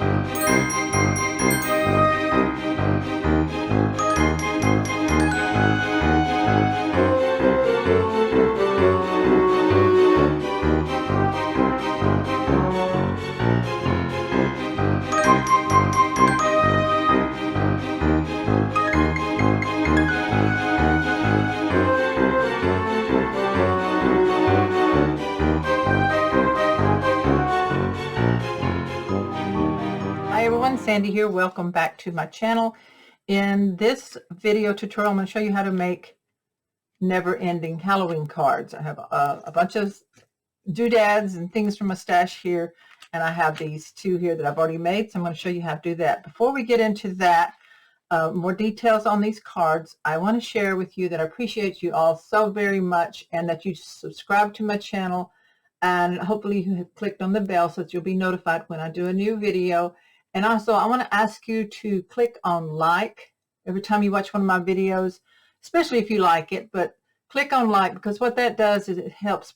Hi everyone, Sandy here. Welcome back to my channel. In this video tutorial, I'm going to show you how to make never-ending Halloween cards. I have a bunch of doodads and things from my stash here, and I have these two here that I've already made, so I'm going to show you how to do that. Before we get into that, more details on these cards, I want to share with you that I appreciate you all so very much, and that you subscribe to my channel, and hopefully you have clicked on the bell so that you'll be notified when I do a new video. And also, I want to ask you to click on like every time you watch one of my videos, especially if you like it, but click on like, because what that does is it helps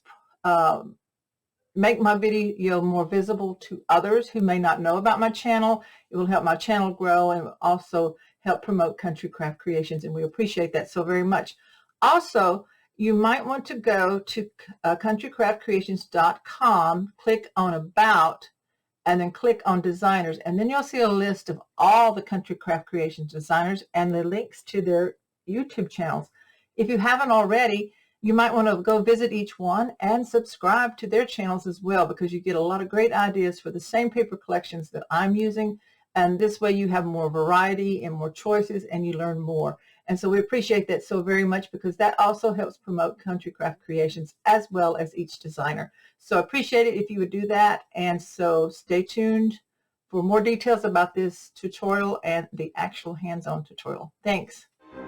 make my video more visible to others who may not know about my channel. It will help my channel grow and also help promote Country Craft Creations, and we appreciate that so very much. Also, you might want to go to countrycraftcreations.com, click on About, and then click on Designers, and then you'll see a list of all the Country Craft Creations designers and the links to their YouTube channels. If you haven't already, you might want to go visit each one and subscribe to their channels as well, because you get a lot of great ideas for the same paper collections that I'm using, and this way you have more variety and more choices, and you learn more. And so we appreciate that so very much, because that also helps promote Country Craft Creations as well as each designer. So I appreciate it if you would do that. And so stay tuned for more details about this tutorial and the actual hands-on tutorial. Thanks. I've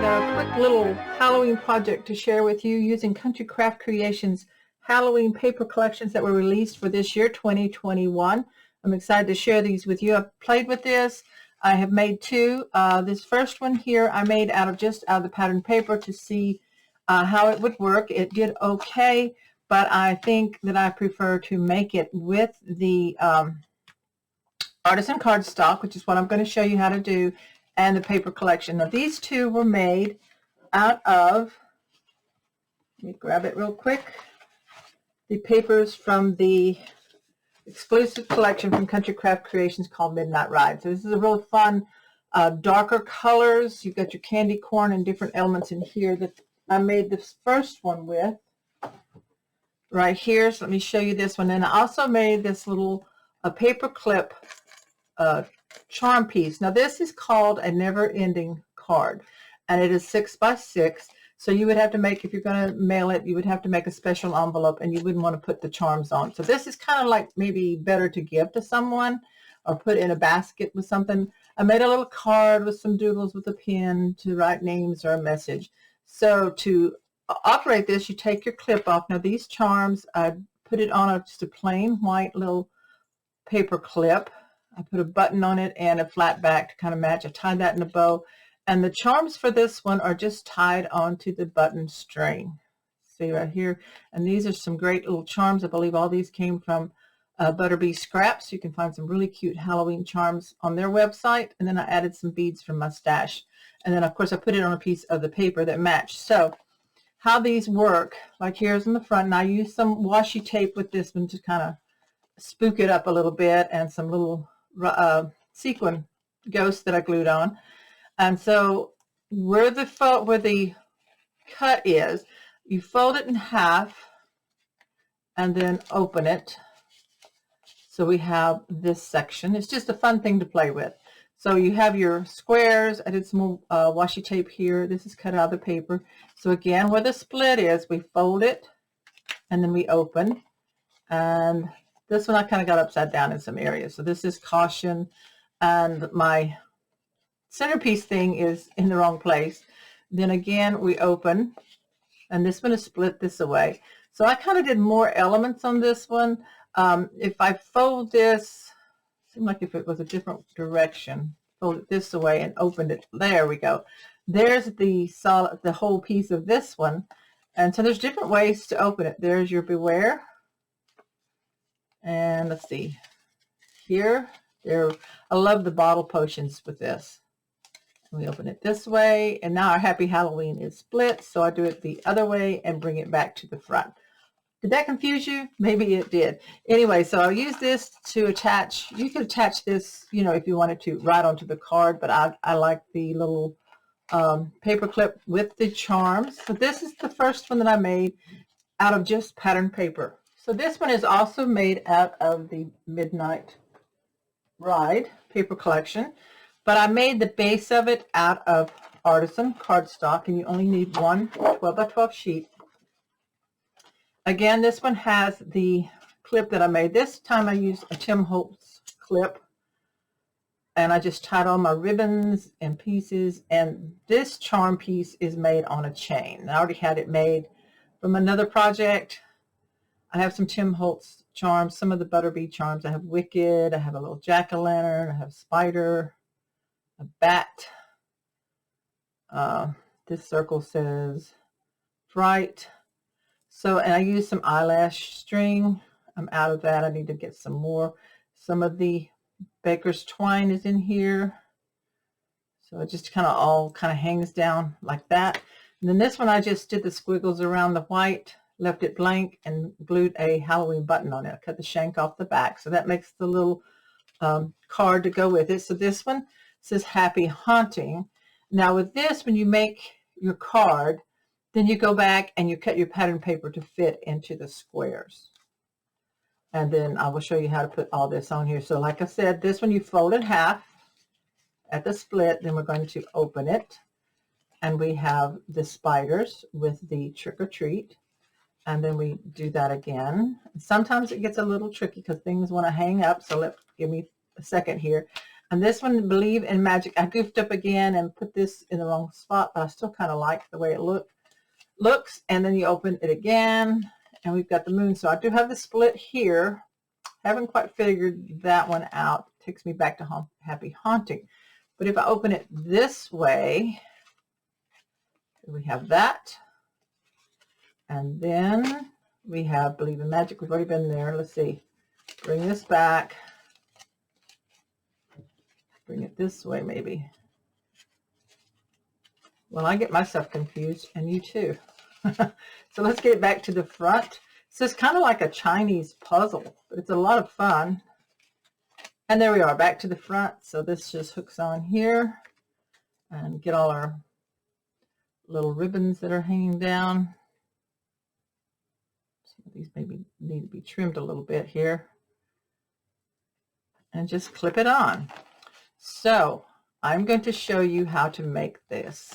got a quick little Halloween project to share with you using Country Craft Creations Halloween paper collections that were released for this year, 2021. I'm excited to share these with you. I've played with this. I have made two. This first one here I made out of the pattern paper to see how it would work. It did okay, but I think that I prefer to make it with the artisan cardstock, which is what I'm going to show you how to do, and the paper collection. Now these two were made out of, let me grab it real quick, the papers from the exclusive collection from Country Craft Creations called Midnight Ride. So this is a real fun, darker colors. You've got your candy corn and different elements in here that I made this first one with right here. So let me show you this one. And I also made this little paper clip charm piece. Now this is called a never-ending card, and it is 6 by 6. So you would have to make, if you're going to mail it, you would have to make a special envelope, and you wouldn't want to put the charms on. So this is kind of like maybe better to give to someone or put in a basket with something. I made a little card with some doodles with a pen to write names or a message. So to operate this, you take your clip off. Now these charms, I put it on just a plain white little paper clip. I put a button on it and a flat back to kind of match. I tied that in a bow. And the charms for this one are just tied onto the button string. See right here. And these are some great little charms. I believe all these came from Butterbee Scraps. You can find some really cute Halloween charms on their website. And then I added some beads from my stash. And then, of course, I put it on a piece of the paper that matched. So how these work, like here's in the front. And I used some washi tape with this one to kind of spook it up a little bit, and some little sequin ghosts that I glued on. And so where the cut is, you fold it in half and then open it. So we have this section. It's just a fun thing to play with. So you have your squares. I did some more washi tape here. This is cut out of the paper. So again, where the split is, we fold it and then we open. And this one I kind of got upside down in some areas. So this is caution, and my centerpiece thing is in the wrong place. Then again, we open, and this one is split this away. So I kind of did more elements on this one. If I fold this, it seemed like if it was a different direction. fold it this way and opened it. There we go. There's the solid, the whole piece of this one. And so there's different ways to open it. There's your Beware. And let's see. Here, there. I love the bottle potions with this. We open it this way, and now our Happy Halloween is split, so I do it the other way and bring it back to the front. Did that confuse you? Maybe it did. Anyway, so I'll use this to attach. You could attach this, you know, if you wanted to, right onto the card, but I like the little paper clip with the charms. So this is the first one that I made out of just pattern paper. So this one is also made out of the Midnight Ride paper collection. But I made the base of it out of Artisan cardstock, and you only need one 12 by 12 sheet. Again, this one has the clip that I made. This time I used a Tim Holtz clip, and I just tied all my ribbons and pieces, and this charm piece is made on a chain. I already had it made from another project. I have some Tim Holtz charms, some of the Butterbee charms. I have Wicked, I have a little jack-o'-lantern, I have Spider, a bat. This circle says Fright. So, and I used some eyelash string. I'm out of that. I need to get some more. Some of the Baker's twine is in here. So it just kind of all kind of hangs down like that. And then this one, I just did the squiggles around the white, left it blank, and glued a Halloween button on it. I cut the shank off the back. So that makes the little card to go with it. So this one says Happy Haunting. Now with this, when you make your card, then you go back and you cut your pattern paper to fit into the squares. And then I will show you how to put all this on here. So like I said, this one you fold in half at the split, then we're going to open it. And we have the spiders with the Trick or Treat. And then we do that again. Sometimes it gets a little tricky because things want to hang up. So give me a second here. And this one, Believe in Magic, I goofed up again and put this in the wrong spot, but I still kind of like the way it looks. And then you open it again, and we've got the moon. So I do have the split here. Haven't quite figured that one out. It takes me back to Happy Haunting. But if I open it this way, we have that. And then we have Believe in Magic. We've already been there. Let's see. Bring this back. Bring it this way, maybe. Well, I get myself confused, and you too. So let's get back to the front. So it's kind of like a Chinese puzzle, but it's a lot of fun. And there we are, back to the front. So this just hooks on here, and get all our little ribbons that are hanging down. Some of these maybe need to be trimmed a little bit here. And just clip it on. So I'm going to show you how to make this.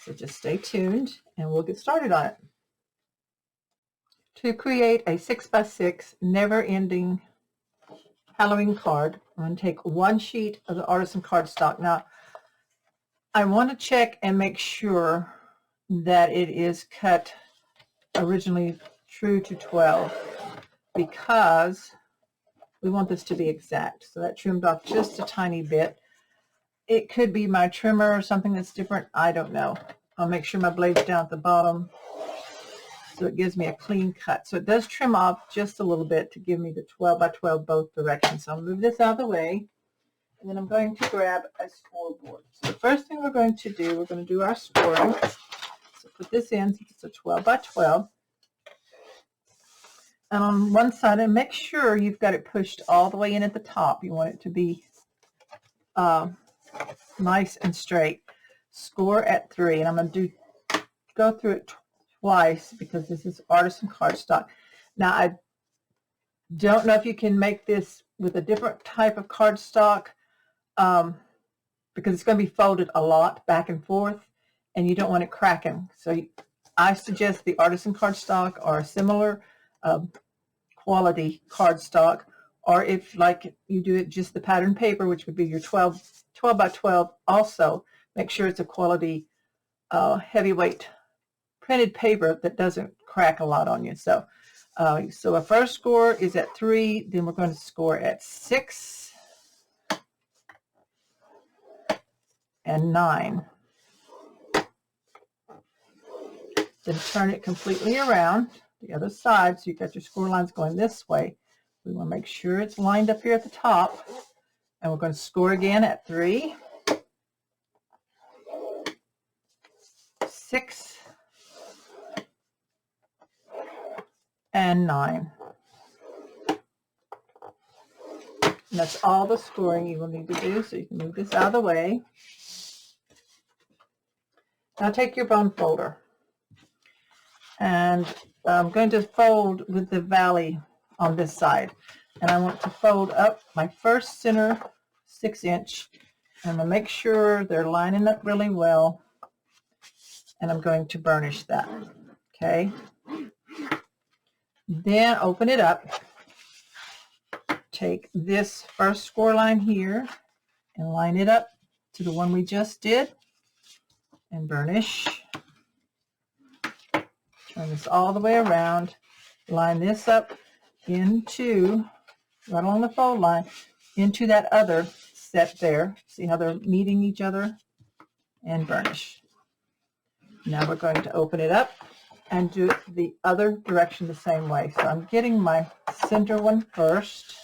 So just stay tuned and we'll get started on it. To create a 6x6 never-ending Halloween card, I'm going to take one sheet of the Artisan cardstock. Now, I want to check and make sure that it is cut originally true to 12 because we want this to be exact. So that trimmed off just a tiny bit. It could be my trimmer or something that's different. I don't know. I'll make sure my blade's down at the bottom so it gives me a clean cut. So it does trim off just a little bit to give me the 12 by 12 both directions. So I'll move this out of the way, and then I'm going to grab a scoreboard. So the first thing we're going to do our scoring. So put this in since it's a 12 by 12. And on one side, and make sure you've got it pushed all the way in at the top. You want it to be nice and straight. Score at 3, and I'm going to go through it twice because this is Artisan cardstock. Now, I don't know if you can make this with a different type of cardstock because it's going to be folded a lot back and forth, and you don't want it cracking. So I suggest the Artisan cardstock or similar quality cardstock, or if like you do it just the pattern paper, which would be your 12 by 12, also make sure it's a quality heavyweight printed paper that doesn't crack a lot on you. So so our first score is at 3, then we're going to score at 6, and 9. Then turn it completely around the other side, so you've got your score lines going this way. We want to make sure it's lined up here at the top, and we're going to score again at 3, 6, and 9. And that's all the scoring you will need to do, so you can move this out of the way. Now take your bone folder, and I'm going to fold with the valley on this side. And I want to fold up my first center 6-inch. I'm going to make sure they're lining up really well. And I'm going to burnish that. Okay. Then open it up. Take this first score line here and line it up to the one we just did. And burnish. Turn this all the way around. Line this up into, right along the fold line, into that other set there. See how they're meeting each other? And burnish. Now we're going to open it up and do it the other direction the same way. So I'm getting my center one first.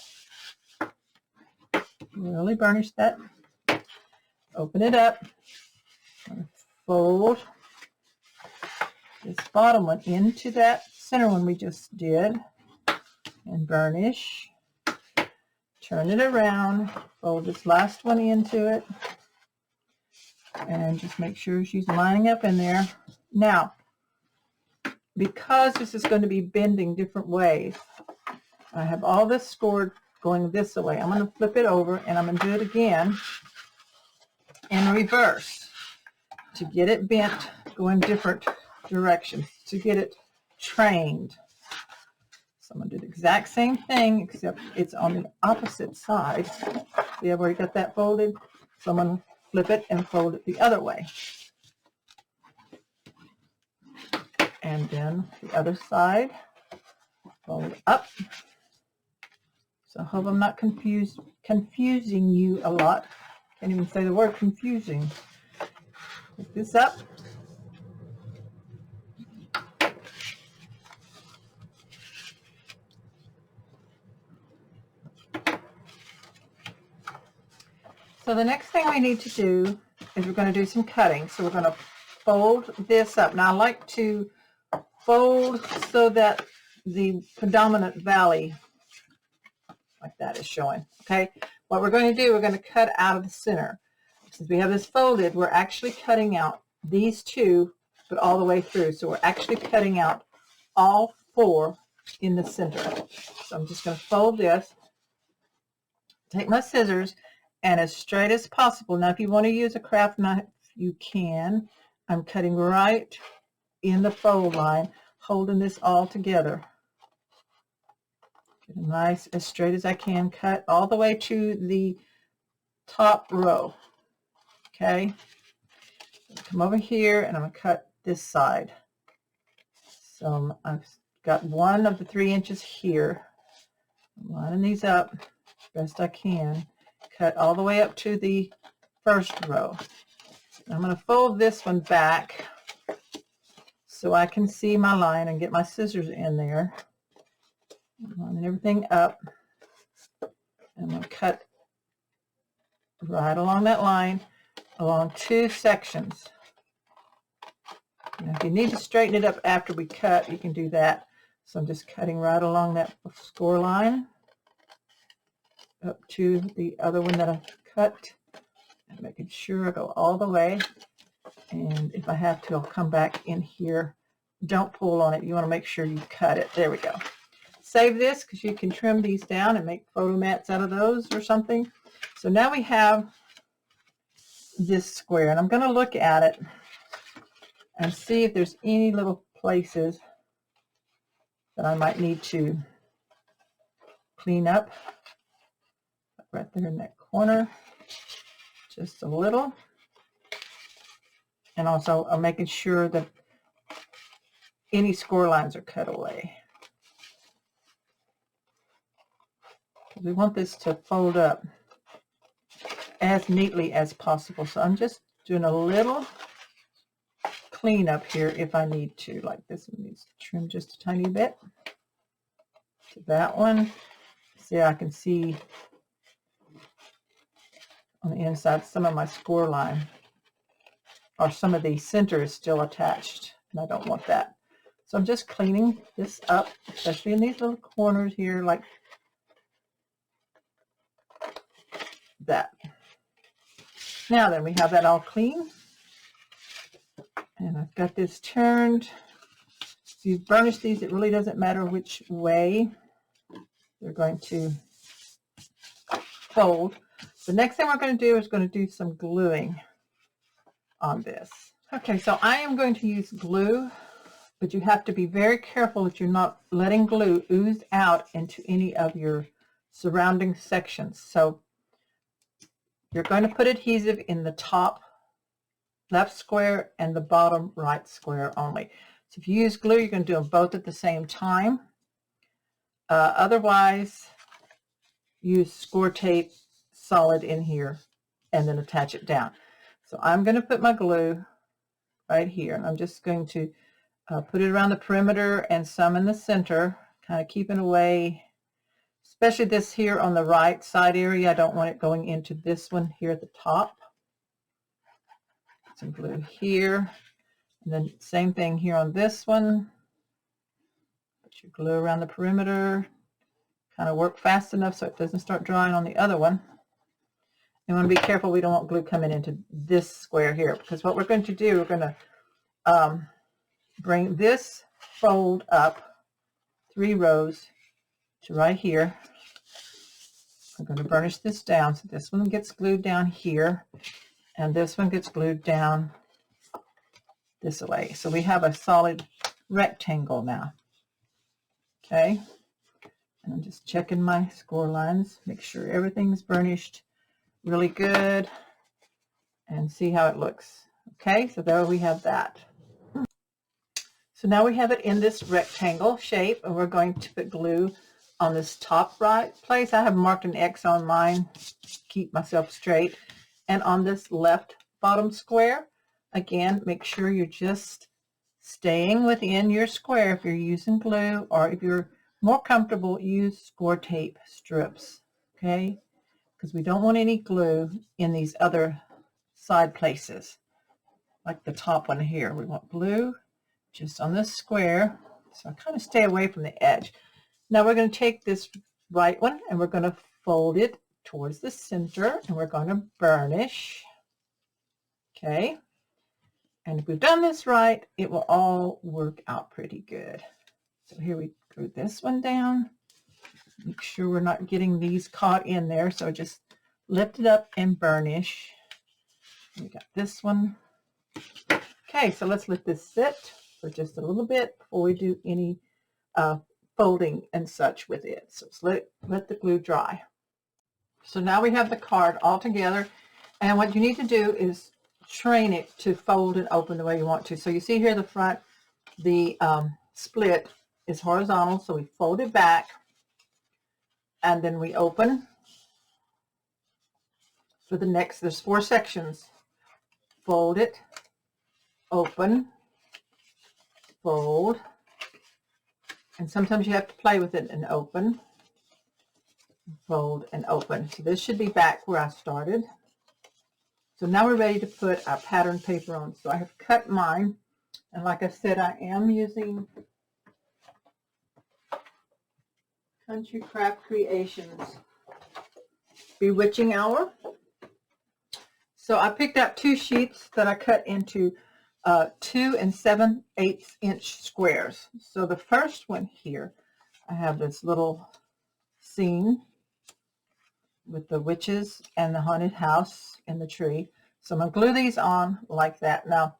Really burnish that. Open it up. Fold this bottom one into that center one we just did and burnish. Turn it around, fold this last one into it, and just make sure she's lining up in there. Now, because this is going to be bending different ways, I have all this scored going this way. I'm going to flip it over and I'm going to do it again in reverse to get it bent going different directions, to get it trained. So I'm going to do the exact same thing, except it's on the opposite side. See, I've already got that folded. So I'm going to flip it and fold it the other way. And then the other side, fold up. So I hope I'm not confusing you a lot. Can't even say the word confusing. Pick this up. So the next thing we need to do is we're going to do some cutting. So we're going to fold this up. Now I like to fold so that the predominant valley like that is showing. Okay, what we're going to do, we're going to cut out of the center. Since we have this folded, we're actually cutting out these two, but all the way through. So we're actually cutting out all 4 in the center. So I'm just going to fold this, take my scissors, and as straight as possible. Now, if you want to use a craft knife, you can. I'm cutting right in the fold line, holding this all together. Get a nice, as straight as I can, cut all the way to the top row. Okay. Come over here, and I'm going to cut this side. So I've got one of the 3 inches here. I'm lining these up as best I can. Cut all the way up to the first row. I'm going to fold this one back so I can see my line and get my scissors in there. I'm lining everything up. I'm going to cut right along that line, along 2 sections. Now, if you need to straighten it up after we cut, you can do that. So I'm just cutting right along that score line up to the other one that I cut, and making sure I go all the way. And if I have to, I'll come back in here. Don't pull on it. You want to make sure you cut it. There we go. Save this because you can trim these down and make photo mats out of those or something. So now we have this square, and I'm going to look at it and see if there's any little places that I might need to clean up. Right there in that corner, just a little. And also I'm making sure that any score lines are cut away. We want this to fold up as neatly as possible. So I'm just doing a little cleanup here if I need to. Like this one needs to trim just a tiny bit. To that one. See, I can see on the inside some of my score line, or some of the center is still attached, and I don't want that. So I'm just cleaning this up, especially in these little corners here, like that. Now then, we have that all clean, and I've got this turned. If you burnish these, it really doesn't matter which way they're going to fold. The next thing we're going to do is going to do some gluing on this. Okay, so I am going to use glue, but you have to be very careful that you're not letting glue ooze out into any of your surrounding sections. So you're going to put adhesive in the top left square and the bottom right square only. So if you use glue, you're going to do them both at the same time. Otherwise, use score tape solid in here and then attach it down. So I'm going to put my glue right here, and I'm just going to put it around the perimeter and some in the center, kind of keeping away, especially this here on the right side area. I don't want it going into this one here at the top. Some glue here, and then same thing here on this one. Put your glue around the perimeter, kind of work fast enough so it doesn't start drying on the other one. You want to be careful we don't want glue coming into this square here, because what we're going to do, we're going to bring this fold up 3 rows to right here. I'm going to burnish this down, so this one gets glued down here, and this one gets glued down this way. So we have a solid rectangle now. Okay, and I'm just checking my score lines, make sure everything's burnished really good, and see how it looks. Okay, so there we have that. So now we have it in this rectangle shape, and we're going to put glue on this top right place. I have marked an X on mine to keep myself straight. And on this left bottom square, again, make sure you're just staying within your square if you're using glue, or if you're more comfortable, use score tape strips, okay? Because we don't want any glue in these other side places, like the top one here. We want glue just on this square, so I kind of stay away from the edge. Now we're going to take this right one and we're going to fold it towards the center, and we're going to burnish. Okay, and if we've done this right, it will all work out pretty good. So here we glue this one down. Make sure we're not getting these caught in there, so just lift it up and burnish. We got this one. Okay, so let's let this sit for just a little bit before we do any folding and such with it. So let the glue dry. So now we have the card all together, and what you need to do is train it to fold and open the way you want to. So you see here the front, the split is horizontal, so we fold it back and then we open. For the next, there's 4 sections. Fold it, open, fold, and sometimes you have to play with it and open, fold, and open. So this should be back where I started. So now we're ready to put our pattern paper on. So I have cut mine, and like I said, I am using Country Craft Creations Bewitching Hour. So I picked out 2 sheets that I cut into 2 7/8 inch squares. So the first one here, I have this little scene with the witches and the haunted house and the tree. So I'm going to glue these on like that. Now,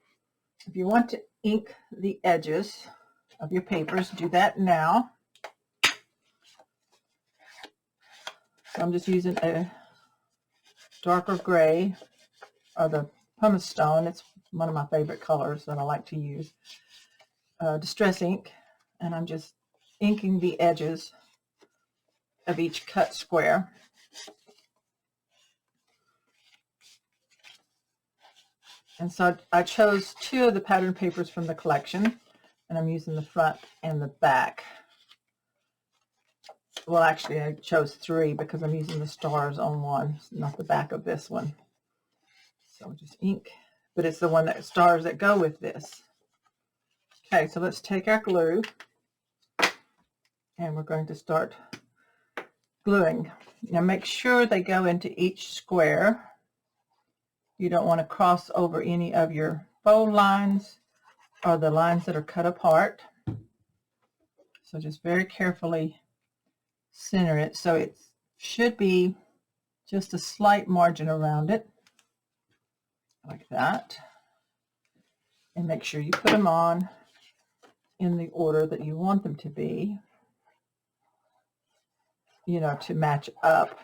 if you want to ink the edges of your papers, do that now. So I'm just using a darker gray, or the pumice stone. It's one of my favorite colors that I like to use. Distress ink, and I'm just inking the edges of each cut square. And so I chose 2 of the pattern papers from the collection, and I'm using the front and the back. Well, actually, I chose 3 because I'm using the stars on one, not the back of this one. So just ink, but it's the one that stars that go with this. Okay, so let's take our glue, and we're going to start gluing. Now make sure they go into each square. You don't want to cross over any of your fold lines or the lines that are cut apart. So just very carefully center it so it should be just a slight margin around it, like that. And make sure you put them on in the order that you want them to be, you know, to match up.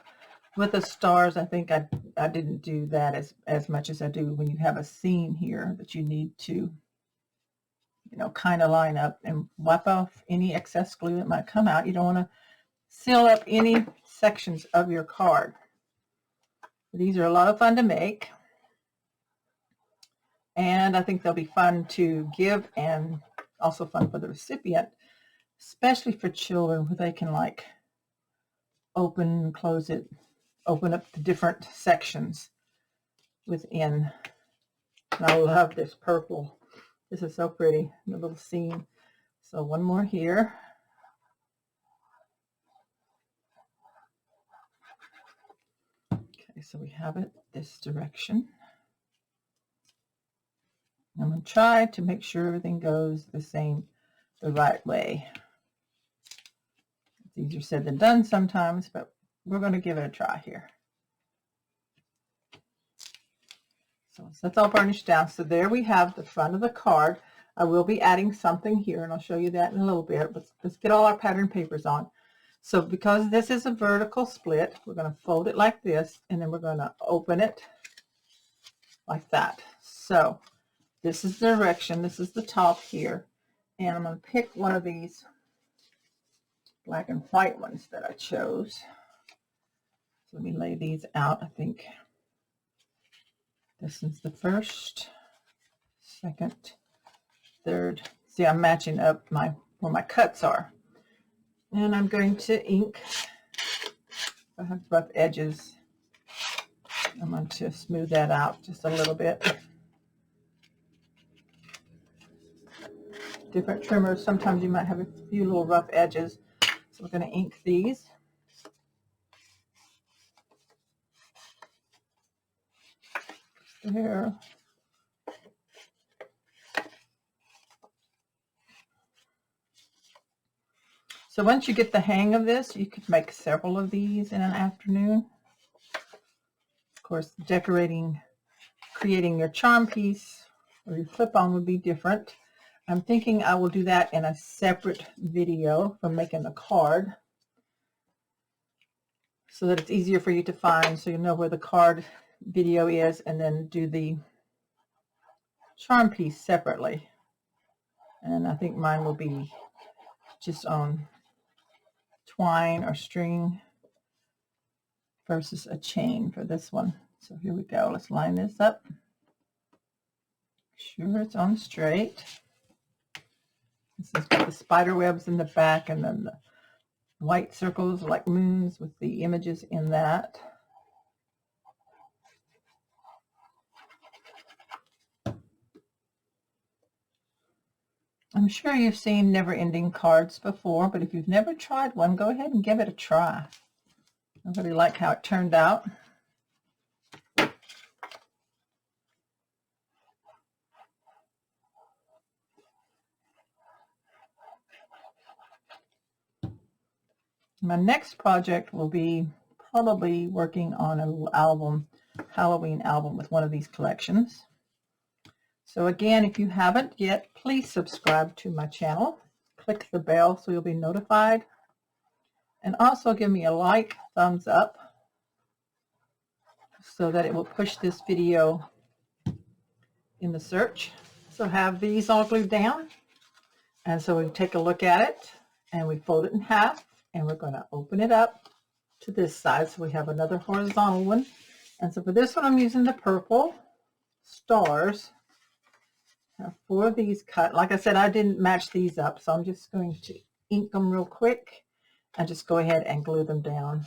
With the stars, I think I didn't do that as much as I do when you have a seam here that you need to, you know, kind of line up and wipe off any excess glue that might come out. You don't want to seal up any sections of your card. These are a lot of fun to make, and I think they'll be fun to give and also fun for the recipient, especially for children where they can like open and close it, open up the different sections within. And I love this purple. This is so pretty, the little seam. So one more here. Okay, so we have it this direction. I'm going to try to make sure everything goes the right way. It's easier said than done sometimes, but we're going to give it a try here. So that's all burnished down. So there we have the front of the card. I will be adding something here, and I'll show you that in a little bit. Let's get all our pattern papers on. So because this is a vertical split, we're going to fold it like this, and then we're going to open it like that. So this is the direction. This is the top here. And I'm going to pick one of these black and white ones that I chose. So let me lay these out. I think this is the first, second, third. See, I'm matching up where my cuts are. And I'm going to ink. I have rough edges. I'm going to smooth that out just a little bit. Different trimmers, sometimes you might have a few little rough edges. So we're going to ink these. There. So once you get the hang of this, you could make several of these in an afternoon. Of course, decorating, creating your charm piece or your clip-on would be different. I'm thinking I will do that in a separate video from making the card so that it's easier for you to find, so you know where the card video is, and then do the charm piece separately. And I think mine will be just on twine or string versus a chain for this one. So here we go. Let's line this up. Sure it's on straight. This has got the spider webs in the back, and then the white circles like moons with the images in that. I'm sure you've seen never-ending cards before, but if you've never tried one, go ahead and give it a try. I really like how it turned out. My next project will be probably working on an album, Halloween album with one of these collections. So again, if you haven't yet, please subscribe to my channel. Click the bell so you'll be notified. And also give me a like, thumbs up, so that it will push this video in the search. So have these all glued down. And so we take a look at it, and we fold it in half, and we're going to open it up to this side. So we have another horizontal one. And so for this one, I'm using the purple. stars. I have 4 of these cut. Like I said, I didn't match these up, so I'm just going to ink them real quick and just go ahead and glue them down.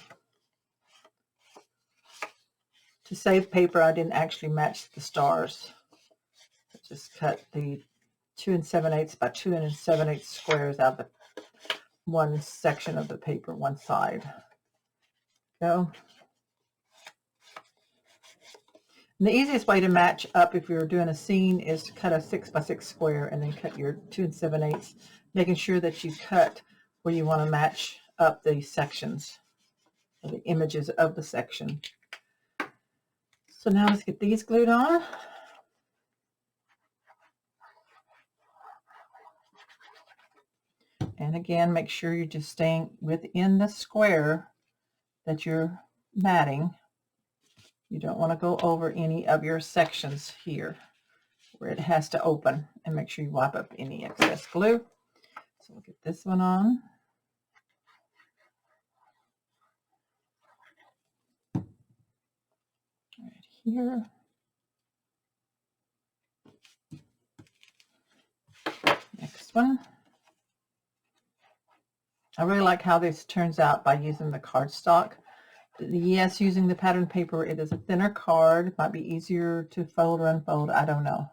To save paper, I didn't actually match the stars. I just cut the 2 7/8 by 2 7/8 squares out of the one section of the paper, one side. Go. And the easiest way to match up if you're doing a scene is to cut a 6 by 6 square and then cut your 2 7/8, making sure that you cut where you want to match up the sections, or the images of the section. So now let's get these glued on. And again, make sure you're just staying within the square that you're matting. You don't want to go over any of your sections here where it has to open, and make sure you wipe up any excess glue. So we'll get this one on. Right here. Next one. I really like how this turns out by using the cardstock. Yes, using the pattern paper, it is a thinner card. It might be easier to fold or unfold. I don't know.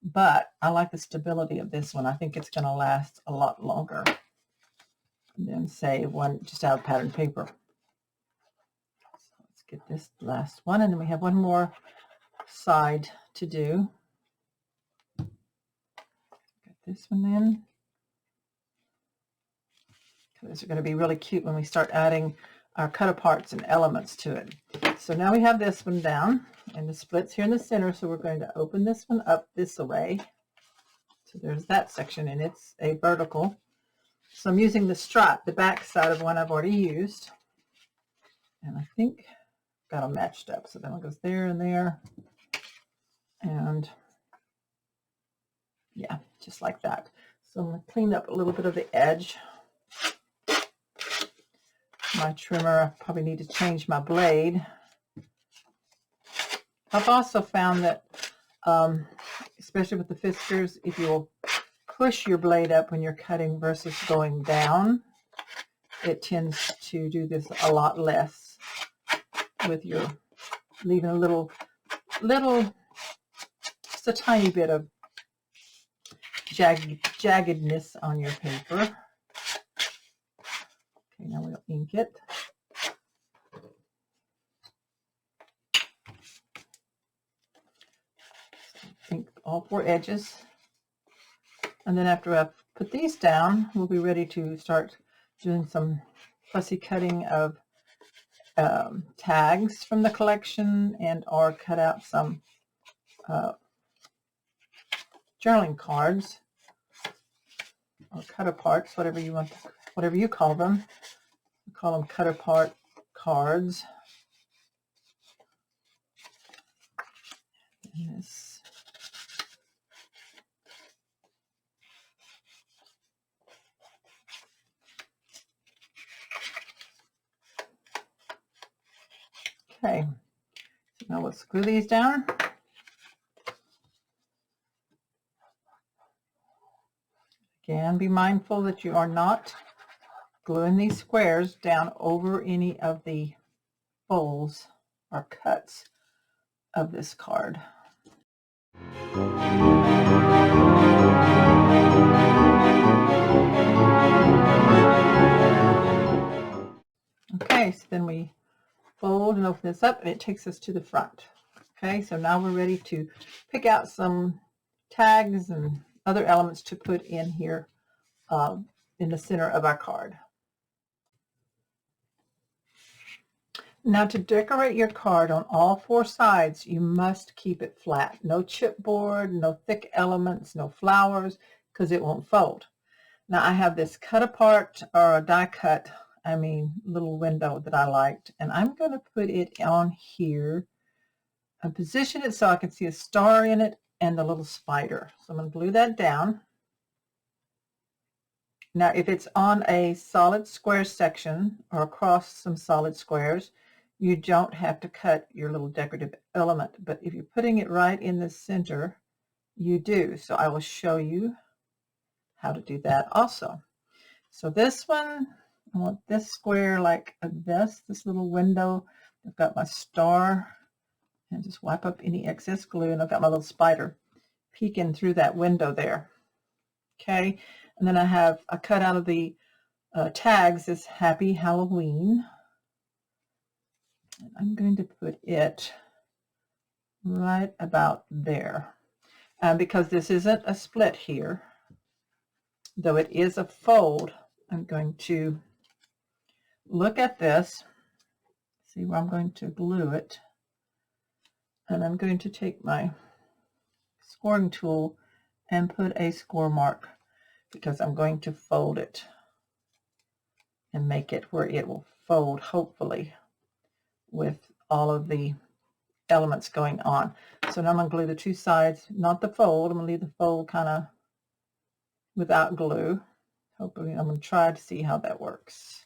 But I like the stability of this one. I think it's going to last a lot longer than, say, one just out of pattern paper. So let's get this last one, and then we have one more side to do. Get this one in. These are going to be really cute when we start adding our cut aparts and elements to it. So now we have this one down, and the split's here in the center, so we're going to open this one up this way. So there's that section, and it's a vertical. So I'm using the stripe, the back side of one I've already used. And I think I've got them matched up. So that one goes there and there. And yeah, just like that. So I'm going to clean up a little bit of the edge. My trimmer, I probably need to change my blade. I've also found that, especially with the Fiskars, if you'll push your blade up when you're cutting versus going down, it tends to do this a lot less with your leaving a little, just a tiny bit of jaggedness on your paper. Okay, now we'll ink it. Ink all 4 edges. And then after I've put these down, we'll be ready to start doing some fussy cutting of tags from the collection, and or cut out some journaling cards or cut aparts, whatever you want, whatever you call them. We call them cut apart cards. And this. Okay, so now let's glue these down. Again, be mindful that you are not gluing these squares down over any of the folds or cuts of this card. Okay, so then we fold and open this up, and it takes us to the front. Okay, so now we're ready to pick out some tags and other elements to put in here in the center of our card. Now, to decorate your card on all 4 sides, you must keep it flat. No chipboard, no thick elements, no flowers, because it won't fold. Now, I have this cut apart or a die cut, little window that I liked, and I'm going to put it on here and position it so I can see a star in it and the little spider. So I'm going to glue that down. Now, if it's on a solid square section or across some solid squares, you don't have to cut your little decorative element, but if you're putting it right in the center, you do. So I will show you how to do that also. So this one, I want this square like this little window. I've got my star, and just wipe up any excess glue, and I've got my little spider peeking through that window there. Okay, and then I cut out of the tags this Happy Halloween. And I'm going to put it right about there. Because this isn't a split here, though it is a fold, I'm going to look at this, see where I'm going to glue it, and I'm going to take my scoring tool and put a score mark, because I'm going to fold it and make it where it will fold, hopefully, with all of the elements going on. So now I'm going to glue the two sides, not the fold. I'm going to leave the fold kind of without glue. Hopefully, I'm going to try to see how that works.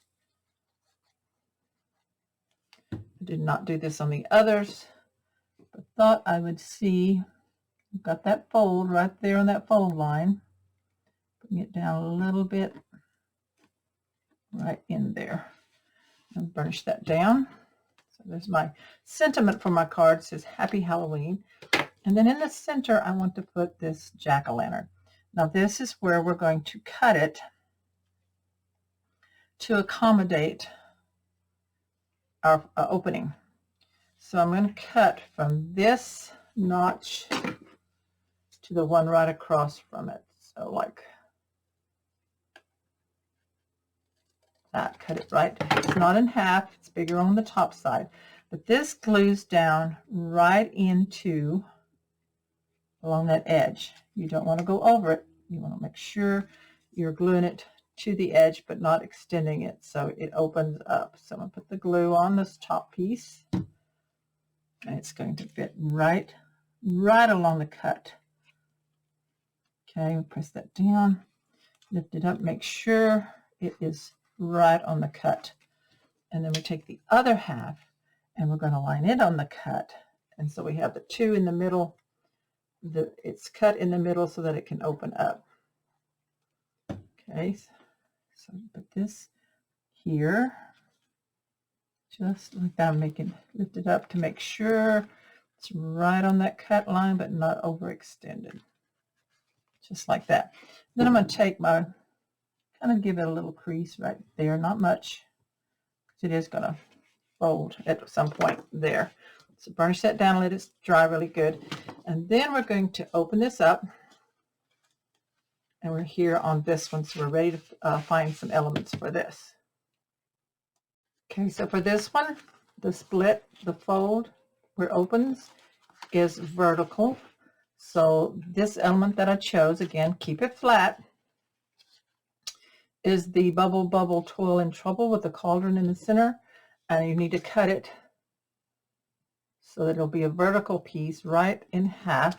I did not do this on the others, but thought I would see. I've got that fold right there on that fold line. Bring it down a little bit right in there and burnish that down. So there's my sentiment for my card. It says Happy Halloween. And then in the center, I want to put this jack-o'-lantern. Now this is where we're going to cut it to accommodate our opening. So I'm going to cut from this notch to the one right across from it. So like that, cut it right. It's not in half, it's bigger on the top side. But this glues down right into along that edge. You don't want to go over it. You want to make sure you're gluing it to the edge but not extending it so it opens up. So I'm going to put the glue on this top piece, and it's going to fit right along the cut. Okay, we'll press that down, lift it up, make sure it is right on the cut. And then we take the other half and we're going to line it on the cut. And so we have the two in the middle. It's cut in the middle so that it can open up. Okay, so put this here, just like that. I'm lift it up to make sure it's right on that cut line, but not overextended. Just like that. Then I'm going to take my, kind of give it a little crease right there, not much, because it is going to fold at some point there. So burnish that down, let it dry really good. And then we're going to open this up. And we're here on this one, so we're ready to find some elements for this. Okay, so for this one, the split, the fold where it opens is vertical. So this element that I chose, again, keep it flat, is the Bubble Bubble Toil and Trouble with the cauldron in the center. And you need to cut it so that it'll be a vertical piece right in half.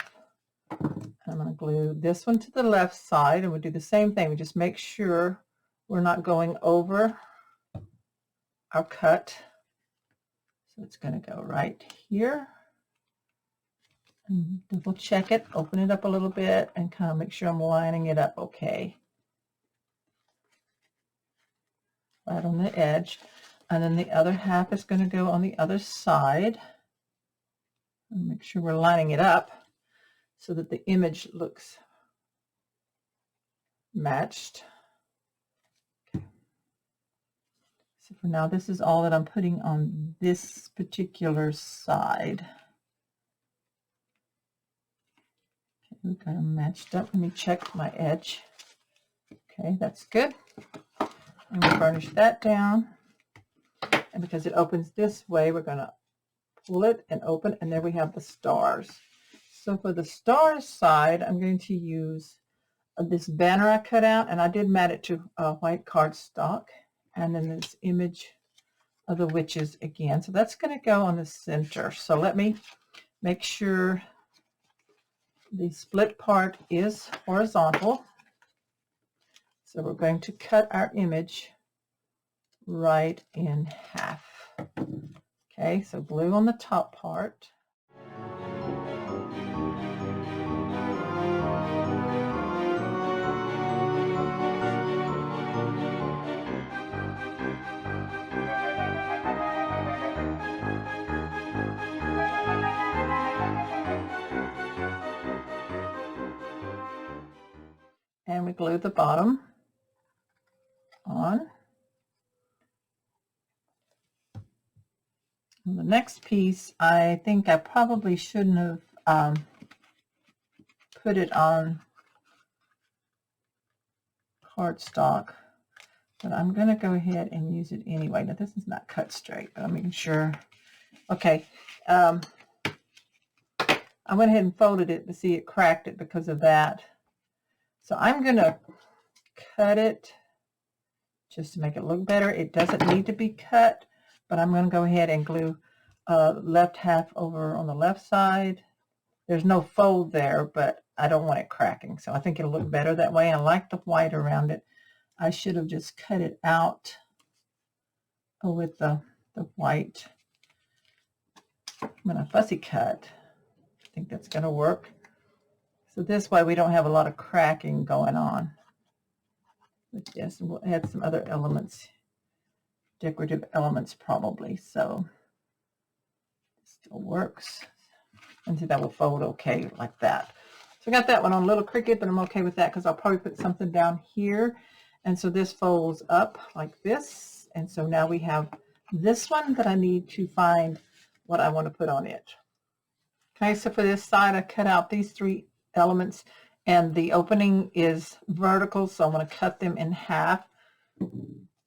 I'm going to glue this one to the left side, and we'll do the same thing. We just make sure we're not going over our cut. So it's going to go right here. And double check it, open it up a little bit, and kind of make sure I'm lining it up okay. Right on the edge. And then the other half is going to go on the other side. And make sure we're lining it up so that the image looks matched. Okay. So for now, this is all that I'm putting on this particular side. Okay, we've got them matched up. Let me check my edge. Okay, that's good. And we'll burnish that down. And because it opens this way, we're going to pull it and open, and there we have the stars. So for the stars side, I'm going to use this banner I cut out, and I did mat it to white cardstock, and then this image of the witches again. So that's going to go on the center. So let me make sure the split part is horizontal. So we're going to cut our image right in half. Okay, so glue on the top part. And we glue the bottom on. And the next piece, I think I probably shouldn't have put it on cardstock, but I'm going to go ahead and use it anyway. Now this is not cut straight, but I'm making sure. Okay, I went ahead and folded it to see it cracked it because of that. So I'm going to cut it just to make it look better. It doesn't need to be cut, but I'm going to go ahead and glue left half over on the left side. There's no fold there, but I don't want it cracking, so I think it'll look better that way. I like the white around it. I should have just cut it out with the white. I'm going to fussy cut. I think that's going to work. So this way we don't have a lot of cracking going on. But yes, we'll add some other elements, decorative elements probably. So it still works. And see, that will fold okay like that. So I got that one on a little cricket, but I'm okay with that because I'll probably put something down here. And so this folds up like this. And so now we have this one that I need to find what I want to put on it. Okay, so for this side, I cut out these 3 elements, and the opening is vertical, so I'm going to cut them in half.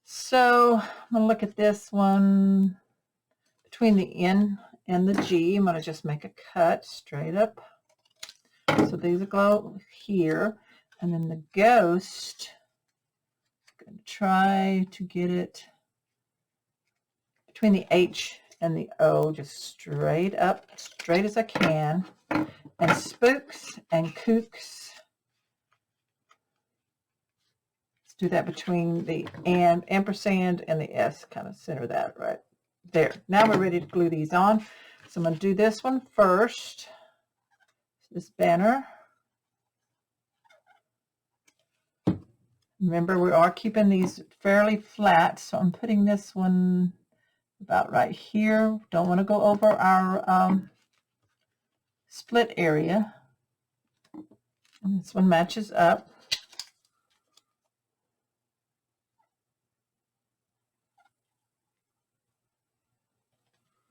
So I'm going to look at this one between the N and the G. I'm going to just make a cut straight up. So these will go here, and then the ghost, I'm going to try to get it between the H and the O, just straight up, straight as I can. And spooks and kooks, let's do that between the ampersand and the S, kind of center that right there. Now we're ready to glue these on. So I'm going to do this one first, this banner. Remember, we are keeping these fairly flat, so I'm putting this one about right here. Don't want to go over our split area. And this one matches up.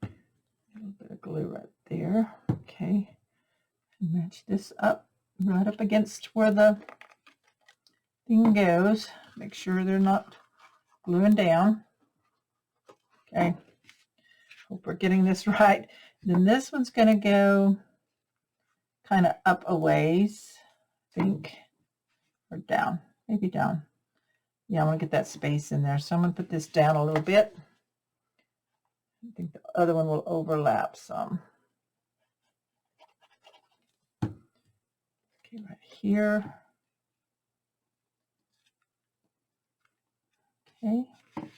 A little bit of glue right there. Okay. Match this up right up against where the thing goes. Make sure they're not gluing down. Okay. Hope we're getting this right. Then this one's going to go kind of up a ways, I think, or down, maybe down. Yeah, I want to get that space in there. So I'm going to put this down a little bit. I think the other one will overlap some. Okay, right here. Okay, and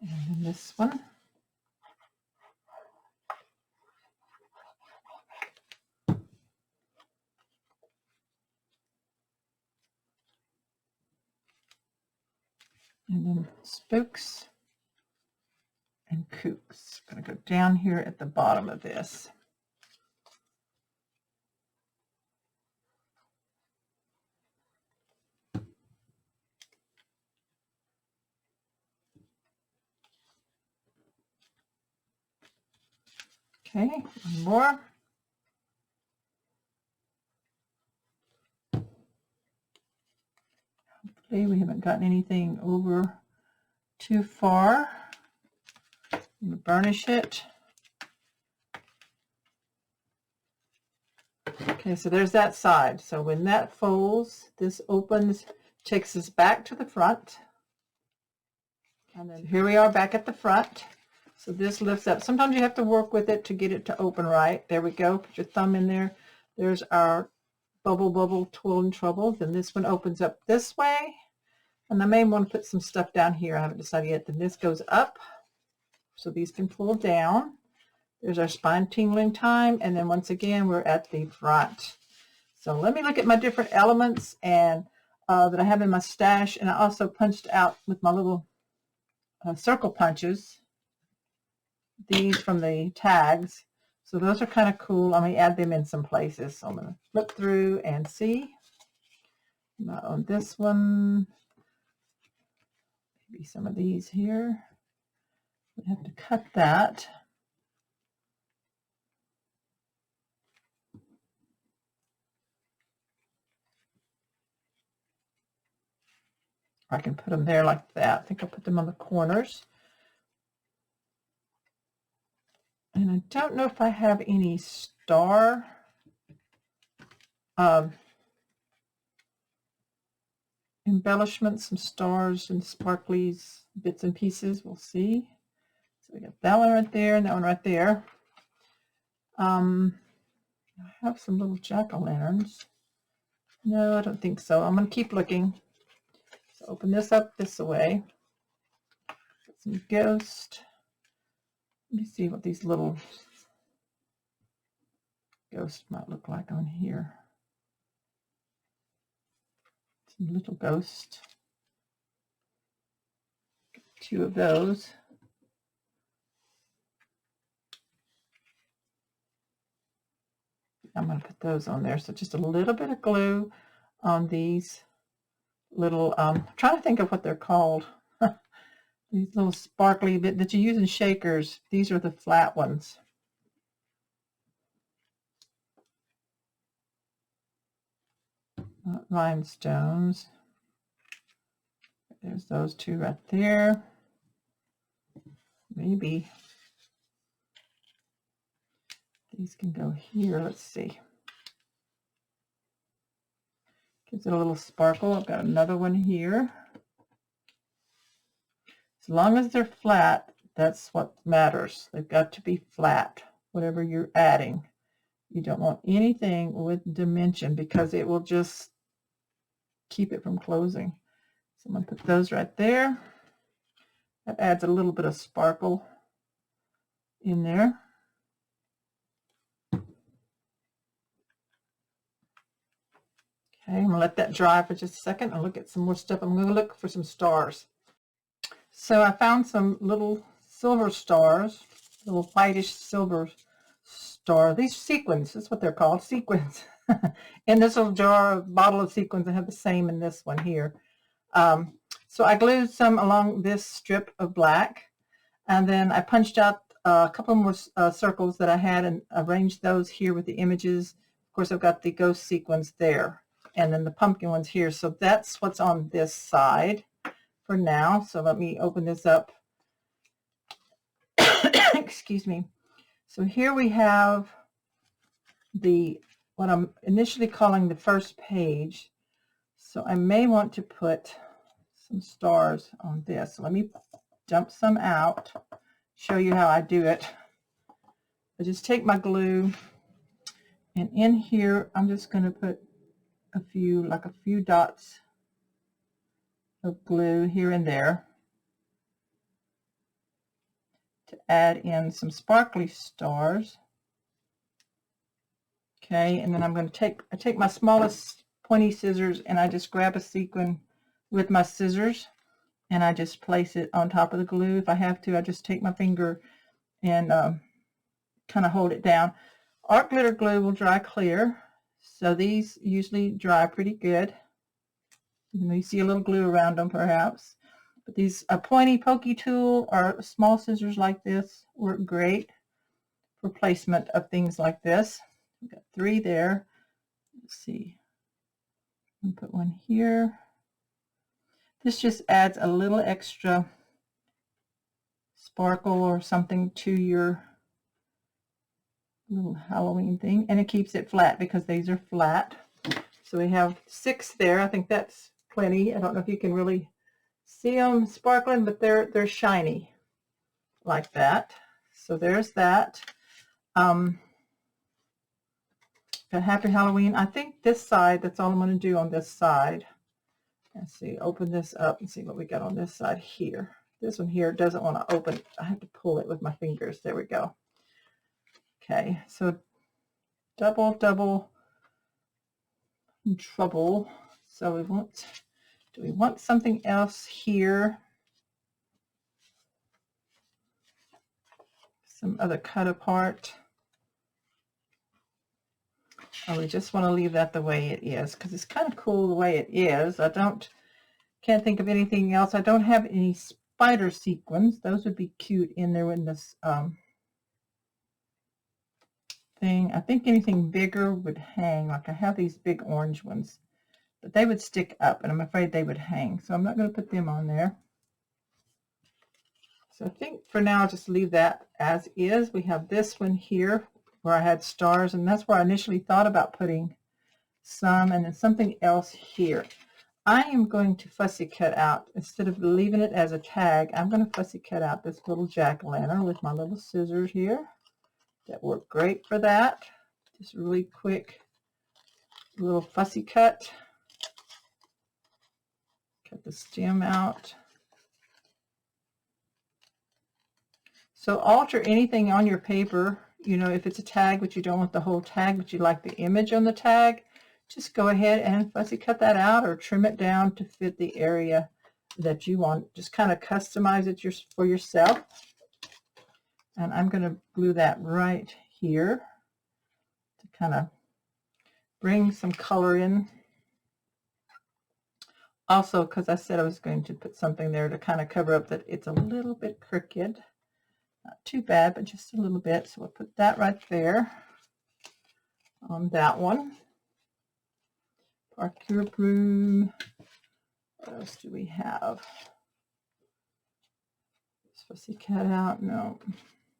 then this one. And then spooks and kooks. I'm going to go down here at the bottom of this. Okay, one more. Hopefully we haven't gotten anything over too far. I'm going to burnish it. Okay, so there's that side. So when that folds, this opens, takes us back to the front. And then here we are back at the front. So this lifts up. Sometimes you have to work with it to get it to open right. There we go. Put your thumb in there. There's our bubble, twirl and trouble. Then this one opens up this way. And I may want to put some stuff down here. I haven't decided yet. Then this goes up. so these can pull down. There's our spine tingling time, and then once again we're at the front. So let me look at my different elements and that I have in my stash, and I also punched out with my little circle punches these from the tags. So those are kind of cool. Let me add them in some places. So I'm going to flip through and see. Not on this one. Maybe some of these here. We have to cut that. I can put them there like that. I think I'll put them on the corners. And I don't know if I have any star embellishments, some stars and sparklies, bits and pieces. We'll see. So we got that one right there and that one right there. I have some little jack-o'-lanterns. No, I don't think so. I'm going to keep looking. So open this up this way. Put some ghost. Let me see what these little ghosts might look like on here. Some little ghost. Two of those. I'm going to put those on there. So just a little bit of glue on these little, I'm trying to think of what they're called. These little sparkly bit that you use in shakers. These are the flat ones. Rhinestones. There's those two right there. Maybe these can go here. Let's see. Gives it a little sparkle. I've got another one here. As long as they're flat, that's what matters. They've got to be flat, whatever you're adding. You don't want anything with dimension because it will just keep it from closing. So I'm going to put those right there. That adds a little bit of sparkle in there. Okay, I'm going to let that dry for just a second and look at some more stuff. I'm going to look for some stars. So I found some little silver stars, little whitish silver star. These sequins, that's what they're called, sequins. In this little jar, bottle of sequins, I have the same in this one here. So I glued some along this strip of black, and then I punched out a couple more circles that I had and arranged those here with the images. Of course, I've got the ghost sequins there, and then the pumpkin ones here. So that's what's on this side for now. So let me open this up. Excuse me. So here we have the what I'm initially calling the first page. So I may want to put some stars on this. So let me dump some out, show you how I do it. I just take my glue, and in here I'm just going to put a few dots of glue here and there to add in some sparkly stars. Okay, and then I'm going to take my smallest pointy scissors, and I just grab a sequin with my scissors, and I just place it on top of the glue. If I have to, I just take my finger and kind of hold it down. Art glitter glue will dry clear, so these usually dry pretty good. You see a little glue around them perhaps. But these a pointy pokey tool or small scissors like this work great for placement of things like this. We've got 3 there. Let's see. I'll put one here. This just adds a little extra sparkle or something to your little Halloween thing, and it keeps it flat because these are flat. So we have 6 there. I think that's plenty. I don't know if you can really see them sparkling, but they're shiny like that. So there's that. Happy Halloween. I think this side, that's all I'm going to do on this side. Let's see, open this up and see what we got on this side here. This one here doesn't want to open. I have to pull it with my fingers. There we go. Okay, so double trouble. So we want, do we want something else here? Some other cut apart. Oh, we just want to leave that the way it is because it's kind of cool the way it is. Can't think of anything else. I don't have any spider sequins. Those would be cute in there in this thing. I think anything bigger would hang. Like I have these big orange ones, but they would stick up and I'm afraid they would hang. So I'm not going to put them on there. So I think for now, I'll just leave that as is. We have this one here where I had stars, and that's where I initially thought about putting some, and then something else here. I am going to fussy cut out, instead of leaving it as a tag, I'm going to fussy cut out this little jack-o'-lantern with my little scissors here. That work great for that. Just really quick little fussy cut. Cut the stem out. So alter anything on your paper, you know, if it's a tag, but you don't want the whole tag, but you like the image on the tag, just go ahead and fussy cut that out or trim it down to fit the area that you want. Just kind of customize it for yourself. And I'm going to glue that right here to kind of bring some color in. Also, because I said I was going to put something there to kind of cover up that it's a little bit crooked. Not too bad, but just a little bit. So we'll put that right there on that one. Park your broom. What else do we have? Supposed to cut out? No.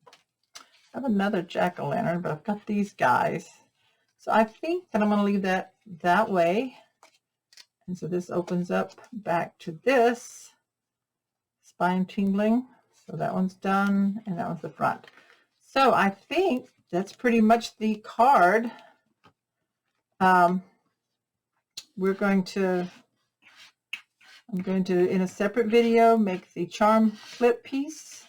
I have another jack-o'-lantern, but I've got these guys. So I think that I'm going to leave that way. And so this opens up back to this. Spine tingling. So that one's done, and that one's the front. So I think that's pretty much the card. I'm going to, in a separate video, make the charm clip piece.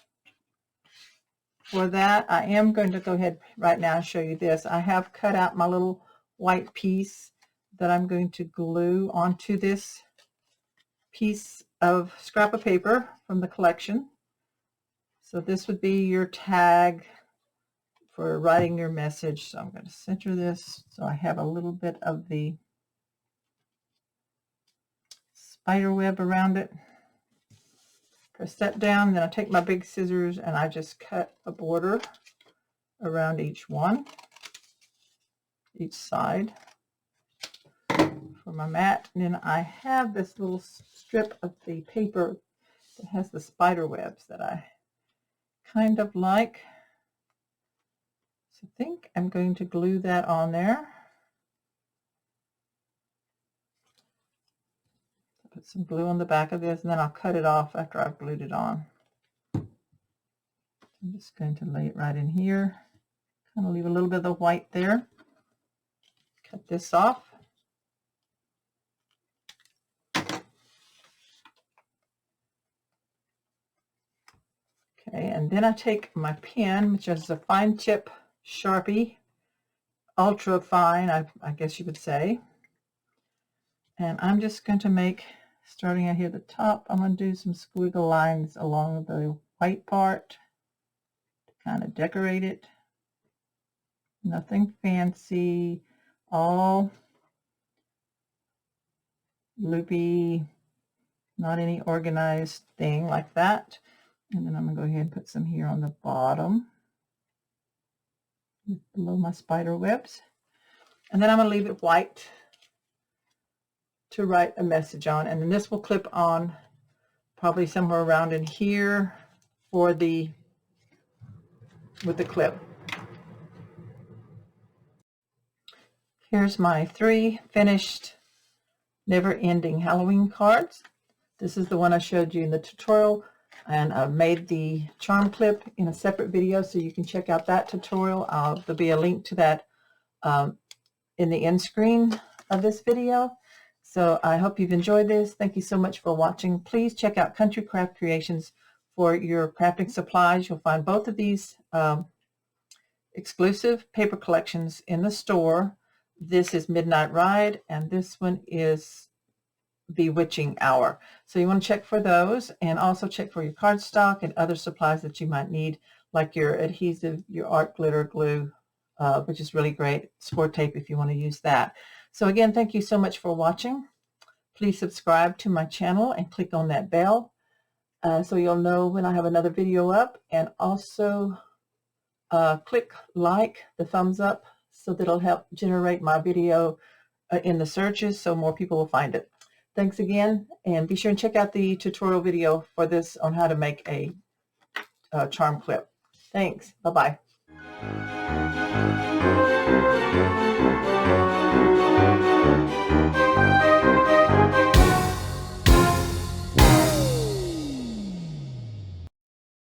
For that, I am going to go ahead right now and show you this. I have cut out my little white piece that I'm going to glue onto this piece of scrap of paper from the collection. So this would be your tag for writing your message. So I'm going to center this so I have a little bit of the spider web around it. Press that down, then I take my big scissors and I just cut a border around each one, each side for my mat. And then I have this little strip of the paper that has the spider webs that I kind of like. So I think I'm going to glue that on there. Put some glue on the back of this, and then I'll cut it off after I've glued it on. I'm just going to lay it right in here. Kind of leave a little bit of the white there. Cut this off. Okay, and then I take my pen, which is a fine tip Sharpie, ultra fine, I guess you would say. And I'm just going to make, starting out here at the top, I'm going to do some squiggle lines along the white part to kind of decorate it. Nothing fancy, all loopy, not any organized thing like that. And then I'm going to go ahead and put some here on the bottom, below my spider webs. And then I'm going to leave it white to write a message on. And then this will clip on probably somewhere around in here for the, with the clip. Here's my 3 finished never-ending Halloween cards. This is the one I showed you in the tutorial, and I've made the charm clip in a separate video, so you can check out that tutorial. There'll be a link to that in the end screen of this video. So I hope you've enjoyed this. Thank you so much for watching. Please check out Country Craft Creations for your crafting supplies. You'll find both of these exclusive paper collections in the store. This is Midnight Ride, and this one is Bewitching Hour. So you want to check for those, and also check for your cardstock and other supplies that you might need, like your adhesive, your art glitter glue, which is really great, score tape if you want to use that. So again, thank you so much for watching. Please subscribe to my channel and click on that bell so you'll know when I have another video up, and also click like, the thumbs up, so that it'll help generate my video in the searches so more people will find it. Thanks again, and be sure and check out the tutorial video for this on how to make a charm clip. Thanks. Bye-bye.